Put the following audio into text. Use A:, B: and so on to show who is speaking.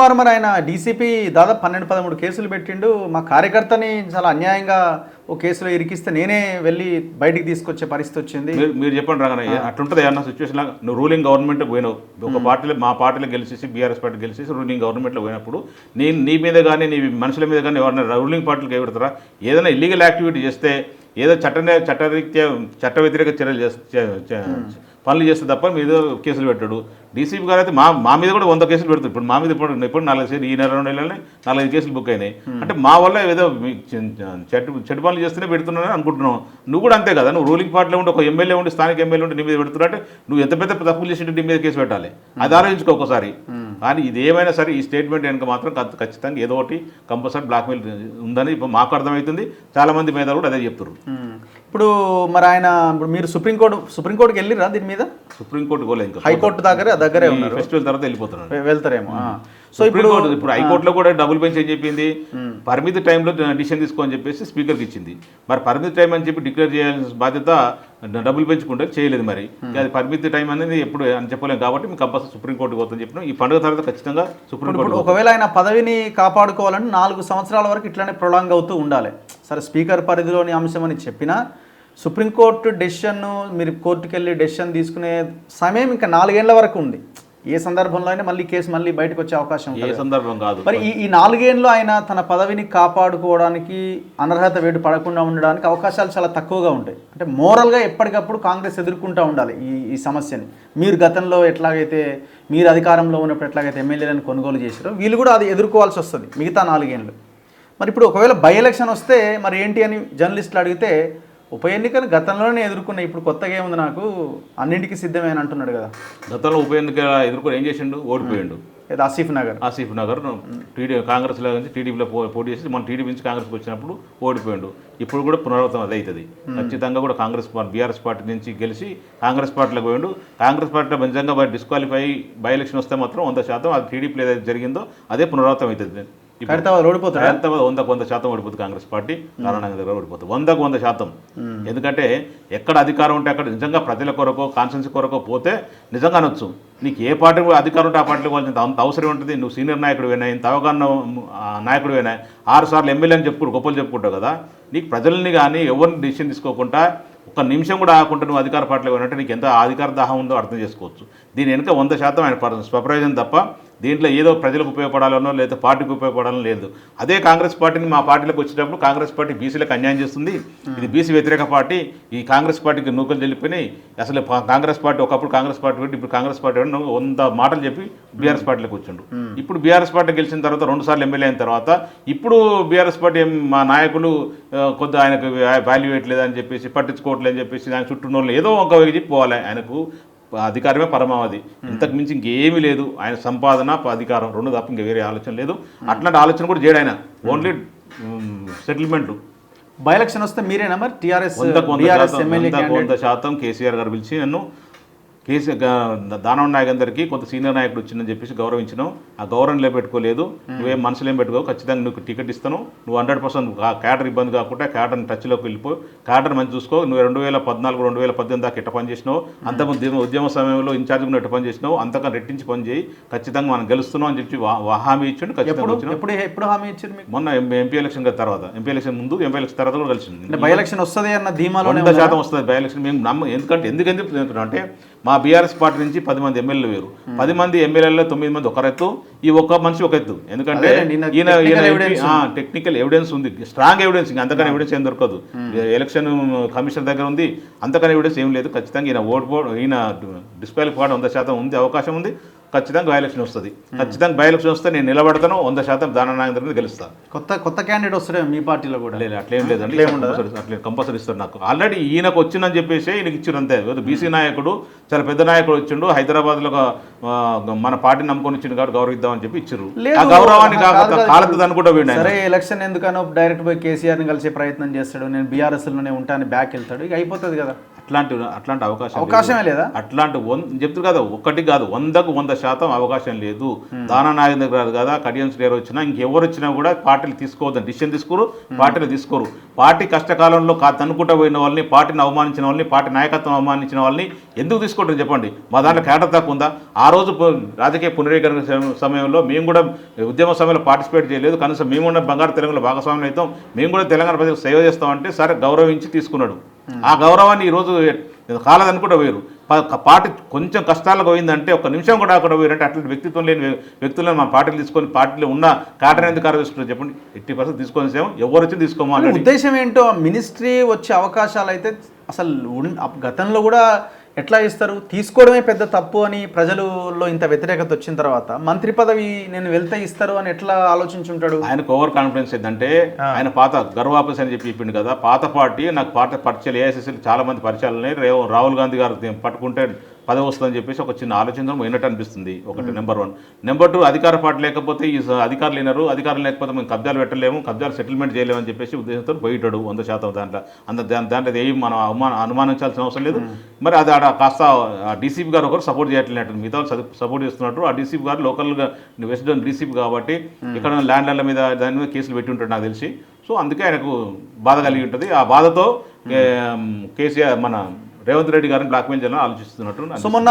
A: కుమార్ మరి ఆయన డీసీపీ దాదాపు 12-13 కేసులు పెట్టిండు. మా కార్యకర్తని చాలా అన్యాయంగా ఓ కేసులో ఇరికిస్తే నేనే వెళ్ళి బయటికి తీసుకొచ్చే పరిస్థితి వచ్చింది.
B: మీరు చెప్పండి రాగానే అట్లుంటుంది అన్న సిచ్యువేషన్. నువ్వు రూలింగ్ గవర్నమెంట్ పోయినావు, ఒక పార్టీలో మా పార్టీలో గెలిచేసి బీఆర్ఎస్ పార్టీ గెలిచేసి రూలింగ్ గవర్నమెంట్లో పోయినప్పుడు నీ మీద కానీ నీ మనుషుల మీద కానీ ఎవరైనా రూలింగ్ పార్టీలకు ఎవడతారా? ఏదైనా ఇల్లీగల్ యాక్టివిటీ చేస్తే ఏదో చట్టరీత్యా చట్ట వ్యతిరేక చర్యలు పనులు చేస్తే తప్ప మీద కేసులు పెట్టాడు. డీసీపీ గారు అయితే మా మీద కూడా 100 కేసులు పెడతారు. ఇప్పుడు మా మీద ఇప్పుడు 4 ఈ నెల 2 నెలలని 4 కేసులు బుక్ అయినాయి. అంటే మా వల్ల ఏదో చెడు పనులు చేస్తేనే పెడుతున్నానని అనుకుంటున్నావు. నువ్వు కూడా అంతే కదా. నువ్వు రూలింగ్ పార్టీలో ఉండి ఒక ఎమ్మెల్యే ఉండి స్థానిక ఎమ్మెల్యే ఉండి నీ మీద పెడుతున్నా అంటే నువ్వు ఎంత పెద్ద తప్పులు చేసింటే నీ మీద కేసు పెట్టాలి. అది ఆలోచించుకో ఒకసారి. కానీ ఇది ఏమైనా సరే ఈ స్టేట్మెంట్ వెనుక మాత్రం ఖచ్చితంగా ఏదో ఒకటి కంపల్సరీ బ్లాక్మెయిల్ ఉందని ఇప్పుడు మాకు అర్థమవుతుంది. చాలామంది మీద కూడా అదే చెప్తారు.
A: ఇప్పుడు మరి ఆయన ఇప్పుడు మీరు సుప్రీంకోర్టుకి వెళ్ళిరా దీని మీద?
B: సుప్రీంకోర్టు పోలే, ఇంకా
A: హైకోర్టు దగ్గరే ఉన్నారు.
B: ఫెస్టివల్ తర్వాత వెళ్ళిపోతున్నారు,
A: వెళ్తారేమో.
B: సో ఇప్పుడు హైకోర్టులో కూడా డబుల్ బెంచ్ ఏం చెప్పింది, పరిమిత టైంలో డిసిషన్ తీసుకోని చెప్పేసి స్పీకర్కి ఇచ్చింది. మరి పరిమిత టైం అని చెప్పి డిక్లేర్ చేయాల్సిన బాధ్యత డబుల్ బెంచ్ కుంటే చేయలేదు. మరి అది పరిమిత టైం అనేది ఎప్పుడు అని చెప్పలేము. కాబట్టి మీకు కంపల్సరీ సుప్రీంకోర్టుకి పోతుందని చెప్పిన ఈ పండుగ తర్వాత ఖచ్చితంగా సుప్రీంకోర్టు.
A: ఒకవేళ ఆయన పదవిని కాపాడుకోవాలంటే 4 సంవత్సరాల వరకు ఇట్లానే ప్రొలాంగ్ అవుతూ ఉండాలి. సరే స్పీకర్ పరిధిలోని అంశం అని చెప్పినా సుప్రీంకోర్టు డెసిషన్ మీరు కోర్టుకు వెళ్ళి డెసిషన్ తీసుకునే సమయం ఇంకా 4 ఏళ్ల వరకు ఉంది. ఏ సందర్భంలో అయినా మళ్ళీ కేసు మళ్ళీ బయటకు వచ్చే అవకాశం
B: ఏ సందర్భం కాదు.
A: మరి ఈ 4 ఏళ్ళు ఆయన తన పదవిని కాపాడుకోవడానికి అనర్హత వేటు పడకుండా ఉండడానికి అవకాశాలు చాలా తక్కువగా ఉంటాయి. అంటే మోరల్గా ఎప్పటికప్పుడు కాంగ్రెస్ ఎదుర్కొంటూ ఉండాలి ఈ సమస్యని. మీరు గతంలో ఎట్లాగైతే మీరు అధికారంలో ఉన్నప్పుడు ఎట్లాగైతే ఎమ్మెల్యేలను కొనుగోలు చేశారో వీళ్ళు కూడా అది ఎదుర్కోవాల్సి వస్తుంది మిగతా 4 ఏళ్ళు. మరి ఇప్పుడు ఒకవేళ బై ఎలక్షన్ వస్తే మరి ఏంటి అని జర్నలిస్టులు అడిగితే ఉప ఎన్నికలు గతంలోనే ఎదుర్కొన్నాయి, ఇప్పుడు కొత్తగా ఏముంది నాకు అన్నింటికి సిద్ధమే అని అంటున్నాడు కదా.
B: గతంలో ఉప ఎన్నిక ఎదుర్కొని ఏం చేసిండు? ఓడిపోయిండు. ఆసిఫ్ నగర్ కాంగ్రెస్లో నుంచి టీడీపీలో పోటీ చేసి మన టీడీపీ నుంచి కాంగ్రెస్కి వచ్చినప్పుడు ఓడిపోయిండు. ఇప్పుడు కూడా పునరావృతం అది అవుతుంది ఖచ్చితంగా. కూడా బీఆర్ఎస్ పార్టీ నుంచి గెలిచి కాంగ్రెస్ పార్టీలోకి పోయిండు. కాంగ్రెస్ పార్టీలో నిజంగా డిస్క్వాలిఫై బై ఎలక్షన్ వస్తే మాత్రం 100% అది టీడీపీలో ఏదైతే జరిగిందో అదే పునరావృతం అవుతుంది.
A: ఓడిపోతుంది
B: 100% ఓడిపోతుంది కాంగ్రెస్ పార్టీ. నారాయణ దగ్గర ఓడిపోతుంది 100%. ఎందుకంటే ఎక్కడ అధికారం ఉంటే అక్కడ నిజంగా ప్రజల కొరకు కాన్స్టిట్యూన్సీ కొరకు పోతే నిజంగా అనొచ్చు. నీకు ఏ పార్టీ అధికారం ఉంటే ఆ పార్టీకి వాళ్ళకి అంత అవసరం ఉంటుంది. నువ్వు సీనియర్ నాయకుడు అయినా ఇంత అవగాహన నాయకుడు అయినా 6 సార్లు ఎమ్మెల్యే అని గొప్పలు చెప్పుకుంటావు కదా. నీకు ప్రజల్ని కానీ ఎవరిని డిసిషన్ తీసుకోకుండా ఒక నిమిషం కూడా ఆకుండా నువ్వు అధికార పార్టీలో పోయినట్టే నీకు ఎంత అధికార దాహం ఉందో అర్థం చేసుకోవచ్చు. దీని వెనుక 100% ఆయన స్వప్రయోజనం తప్ప దీంట్లో ఏదో ప్రజలకు ఉపయోగపడాలనో లేదా పార్టీకి ఉపయోగపడాలని లేదు. అదే కాంగ్రెస్ పార్టీని మా పార్టీలోకి వచ్చేటప్పుడు కాంగ్రెస్ పార్టీ బీసీలకు అన్యాయం చేస్తుంది, ఇది బీసీ వ్యతిరేక పార్టీ, ఈ కాంగ్రెస్ పార్టీకి నూకలు చెల్లిపోయినాయి. అసలు కాంగ్రెస్ పార్టీ ఒకప్పుడు కాంగ్రెస్ పార్టీ పెట్టి ఇప్పుడు కాంగ్రెస్ పార్టీ 100 మాటలు చెప్పి బీఆర్ఎస్ పార్టీలోకి వచ్చిండు. ఇప్పుడు బీఆర్ఎస్ పార్టీ గెలిచిన తర్వాత 2 సార్లు ఎమ్మెల్యే అయిన తర్వాత ఇప్పుడు బీఆర్ఎస్ పార్టీ మా నాయకులు కొద్ది ఆయనకు వాల్యూ వేయట్లేదని చెప్పేసి పట్టించుకోవట్లేదని చెప్పేసి ఆయన చుట్టూ వాళ్ళు ఏదో ఒక చెప్పి పోవాలి. ఆయనకు అధికారమే పరమావధి, ఇంతకు మించి ఇంకేమీ లేదు. ఆయన సంపాదన అధికారం 2 తప్ప ఇంకా వేరే ఆలోచన లేదు. అట్లాంటి ఆలోచన కూడా చేయడు ఆయన. ఓన్లీ సెటిల్మెంట్లు.
A: బై ఎలక్షన్ వస్తే మీరేనా మరి టీఆర్ఎస్
B: 100% కేసీఆర్ గారు పిలిచి నన్ను దానవ నాయక్ అందరికీ కొంత సీనియర్ నాయకుడు వచ్చిందని చెప్పేసి గౌరవించినాం. ఆ గౌరవం నిలబెట్టుకోలేదు. నువ్వేం మనసులో ఏం పెట్టుకో, ఖచ్చితంగా నువ్వు టికెట్ ఇస్తాను. నువ్వు 100% క్యాడర్ ఇబ్బంది కాకుండా క్యాడర్ని టచ్లోకి వెళ్ళిపో, క్యాడర్ మంచి చూసుకో. నువ్వు 2014, 2018 దాకా ఎట్ట పని చేసినావు, అంతకుముందు ఉద్యమ సమయంలో ఇన్ఛార్జ్ కూడా ఎట్ట పని చేసినావు, అంతకన్నా రెట్టించి పని చేయి, ఖచ్చితంగా మనం గెలుస్తున్నాం అని చెప్పి హామీ ఇచ్చిండు. ఖచ్చితంగా
A: ఎప్పుడు హామీ ఇచ్చారు?
B: మొన్న ఎంపీ ఎలక్షన్ తర్వాత, ఎంపీ ఎలక్షన్ ముందు, ఎంపీ ఎలక్షన్ తర్వాత కూడా కలిసింది.
A: బై ఎలక్షన్ వస్తుంది అన్న ధీమాలో
B: 100% వస్తుంది బై ఎలక్షన్. మేము ఎందుకు అంటే మా బీఆర్ఎస్ పార్టీ నుంచి 10 మంది ఎమ్మెల్యేలు వేరు, 10 మంది ఎమ్మెల్యేలలో 9 మంది ఒక ఎత్తు, ఈ ఒక్క మనిషి ఒక ఎత్తు. ఎందుకంటే ఈయన టెక్నికల్ ఎవిడెన్స్ ఉంది, స్ట్రాంగ్ ఎవిడెన్స్, ఇంకా అంతకన్నా ఎవిడెన్స్ ఏం దొరకదు. ఎలక్షన్ కమిషన్ దగ్గర ఉంది, అంతకన్నా ఎవిడెన్స్ ఏం లేదు. ఖచ్చితంగా ఈయన డిస్క్వాలిఫై 100% ఉంది, అవకాశం ఉంది. ఖచ్చితంగా బై ఎలక్షన్ వస్తుంది. ఖచ్చితంగా బై ఎలక్షన్ వస్తే నేను నిలబడతాను, 100% దాన నాగేంద్ర మీద గెలుస్తాను.
A: కొత్త క్యాండిడేట్ వస్తాడే మీ పార్టీలో కూడా?
B: లేదు, అట్లేం లేదండి. అట్లే కంపల్సరీ ఇస్తారు. నాకు ఆల్రెడీ ఈయనకు వచ్చిందని చెప్పేసి ఈయనకి ఇచ్చారు అంతే. బీసీ నాయకుడు, చాలా పెద్ద నాయకుడు వచ్చిండు, హైదరాబాద్లో మన పార్టీని నమ్ముకొని ఇచ్చిండు కాబట్టి గౌరవిద్దామని చెప్పి ఇచ్చారు. ఆ గౌరవాన్ని కాలతుంది అనుకుంటా పోయిండు.
A: సరే ఎలక్షన్ ఎందుకనో డైరెక్ట్ పోయి కేసీఆర్ని కలిసే ప్రయత్నం చేస్తాడు, నేను బీఆర్ఎస్లోనే ఉంటాను బ్యాక్ వెళ్తాడు, ఇక అయిపోతుంది కదా.
B: అట్లాంటి
A: అవకాశమే లేదా?
B: అట్లాంటి చెప్తారు కదా, ఒకటి కాదు 100కు 100% అవకాశం లేదు. దానా నాగేంద్ర గారు కదా, కడియం శ్రీగారు వచ్చినా ఇంకెవరు వచ్చినా కూడా పార్టీలు తీసుకోవద్దని డిసిషన్ తీసుకోరు, పార్టీలు తీసుకోరు. పార్టీ కష్టకాలంలో తన్నుకుంటూ పోయిన వాళ్ళని, పార్టీని అవమానించిన వాళ్ళని, పార్టీ నాయకత్వం అవమానించిన వాళ్ళని ఎందుకు తీసుకుంటారు చెప్పండి? మా దాంట్లో కేటర్ తక్కువ ఉందా? ఆ రోజు రాజకీయ పునరీకరణ సమయంలో మేము కూడా ఉద్యమ సమయంలో పార్టిసిపేట్ చేయలేదు, కనీసం మేము కూడా బంగారు తెలంగాణ భాగస్వామ్యం అవుతాం, మేము కూడా తెలంగాణ ప్రజలకు సేవ చేస్తామంటే సరే గౌరవించి తీసుకున్నాడు. ఆ గౌరవాన్ని ఈరోజు కాలదనుకుంటూ పోయారు. పార్టీ కొంచెం కష్టాలకు పోయిందంటే ఒక్క నిమిషం కూడా అక్కడ పోయారంటే అట్లాంటి వ్యక్తిత్వం లేని వ్యక్తులను మా పార్టీలు తీసుకొని పార్టీలో ఉన్న కాటన్ ఎందుకు తీసుకుంటారు చెప్పండి? 80% తీసుకొని ఎవరు వచ్చి తీసుకోమని
A: ఉద్దేశం ఏంటో? మినిస్ట్రీ వచ్చే అవకాశాలు అయితే అసలు గతంలో కూడా ఎట్లా ఇస్తారు? తీసుకోవడమే పెద్ద తప్పు అని ప్రజలలో ఇంత వ్యతిరేకత వచ్చిన తర్వాత మంత్రి పదవి నేను వెళ్తే ఇస్తారు అని ఎట్లా ఆలోచించుంటాడు?
B: ఆయనకు ఓవర్ కాన్ఫిడెన్స్ ఏంటంటే ఆయన పాత గర్వాపస్ అని చెప్పిండు కదా, పాత పార్టీ నాకు పాత పరిచయాలు ఏఐసిసిలు చాలా మంది పరిచయాలు ఉన్నాయి, రాహుల్ గాంధీ గారు పట్టుకుంటే పదవి వస్తుందని చెప్పేసి ఒక చిన్న ఆలోచన పోయినట్టు అనిపిస్తుంది. ఒకటి నెంబర్ 1. నెంబర్ 2, అధికార పార్టీ లేకపోతే ఈ అధికారులు లేనరు, అధికారులు లేకపోతే మేము కబ్జాలు పెట్టలేము, కబ్జాలు సెటిల్మెంట్ చేయలేమని చెప్పేసి ఉద్దేశంతో పోయిటాడు 100% దాంట్లో ఏం మనం అనుమానించాల్సిన అవసరం లేదు. మరి అది ఆడ కాస్త డీసీపీ గారు ఒకరు సపోర్ట్ చేయట్లేదు, మిగతా సపోర్ట్ చేస్తున్నట్టు. ఆ డీసీపీ గారు లోకల్గా వెస్ట్ జోన్ డీసీపీ కాబట్టి ఇక్కడ ల్యాండ్ల మీద దాని మీద కేసులు పెట్టి ఉంటాడు నాకు తెలిసి. సో అందుకే ఆయనకు బాధ కలిగి ఉంటుంది. ఆ బాధతో కేసీఆర్ మన రేవంత్ రెడ్డి గారిని బ్లాక్మెయిల్ చేయాలని ఆలోచిస్తున్నట్టు.